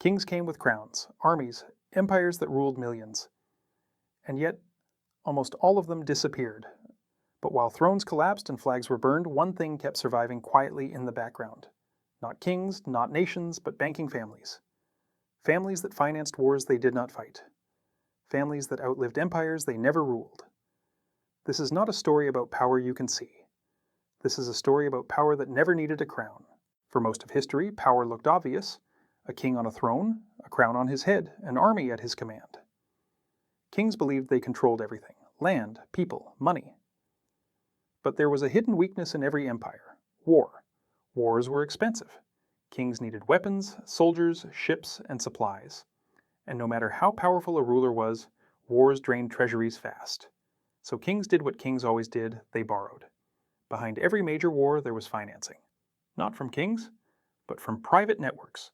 Kings came with crowns, armies, empires that ruled millions. And yet, almost all of them disappeared. But while thrones collapsed and flags were burned, one thing kept surviving quietly in the background. Not kings, not nations, but banking families. Families that financed wars they did not fight. Families that outlived empires they never ruled. This is not a story about power you can see. This is a story about power that never needed a crown. For most of history, power looked obvious. A king on a throne, a crown on his head, an army at his command. Kings believed they controlled everything: land, people, money. But there was a hidden weakness in every empire: war. Wars were expensive. Kings needed weapons, soldiers, ships, and supplies. And no matter how powerful a ruler was, wars drained treasuries fast. So kings did what kings always did: they borrowed. Behind every major war there was financing. Not from kings, but from private networks.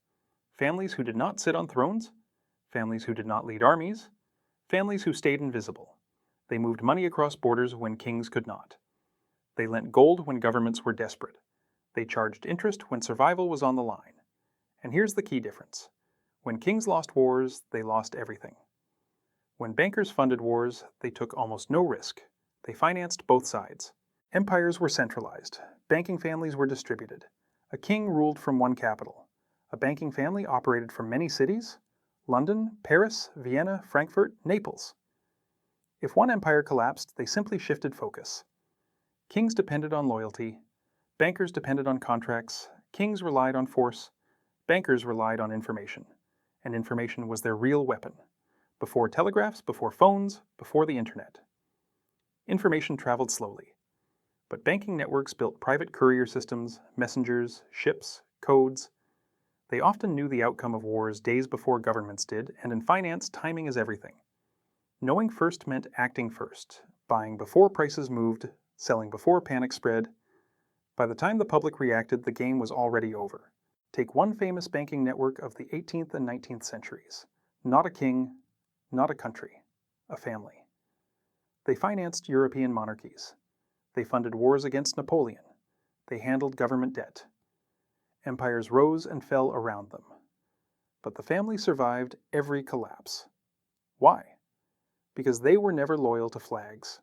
Families who did not sit on thrones, families who did not lead armies, families who stayed invisible. They moved money across borders when kings could not. They lent gold when governments were desperate. They charged interest when survival was on the line. And here's the key difference. When kings lost wars, they lost everything. When bankers funded wars, they took almost no risk. They financed both sides. Empires were centralized. Banking families were distributed. A king ruled from one capital. A banking family operated from many cities: London, Paris, Vienna, Frankfurt, Naples. If one empire collapsed, they simply shifted focus. Kings depended on loyalty. Bankers depended on contracts. Kings relied on force. Bankers relied on information. And information was their real weapon. Before telegraphs, before phones, before the internet. Information traveled slowly. But banking networks built private courier systems, messengers, ships, codes. They often knew the outcome of wars days before governments did, and in finance, timing is everything. Knowing first meant acting first, buying before prices moved, selling before panic spread. By the time the public reacted, the game was already over. Take one famous banking network of the 18th and 19th centuries. Not a king, not a country, a family. They financed European monarchies. They funded wars against Napoleon. They handled government debt. Empires rose and fell around them. But the family survived every collapse. Why? Because they were never loyal to flags,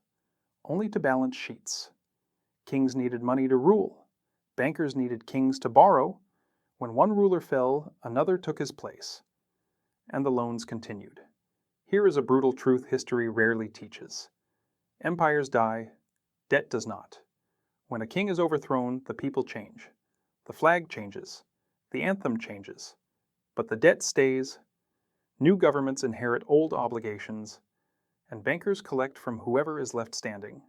only to balance sheets. Kings needed money to rule. Bankers needed kings to borrow. When one ruler fell, another took his place. And the loans continued. Here is a brutal truth history rarely teaches. Empires die, debt does not. When a king is overthrown, the people change. The flag changes. The anthem changes. But the debt stays. New governments inherit old obligations. And bankers collect from whoever is left standing.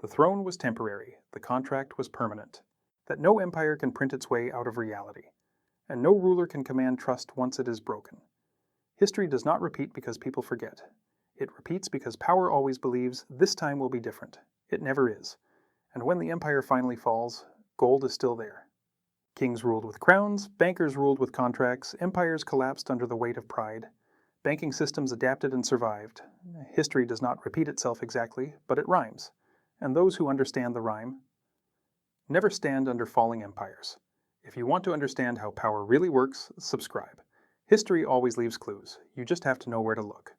The throne was temporary. The contract was permanent. That no empire can print its way out of reality. And no ruler can command trust once it is broken. History does not repeat because people forget. It repeats because power always believes this time will be different. It never is. And when the empire finally falls, gold is still there. Kings ruled with crowns, bankers ruled with contracts, empires collapsed under the weight of pride. Banking systems adapted and survived. History does not repeat itself exactly, but it rhymes. And those who understand the rhyme never stand under falling empires. If you want to understand how power really works, subscribe. History always leaves clues. You just have to know where to look.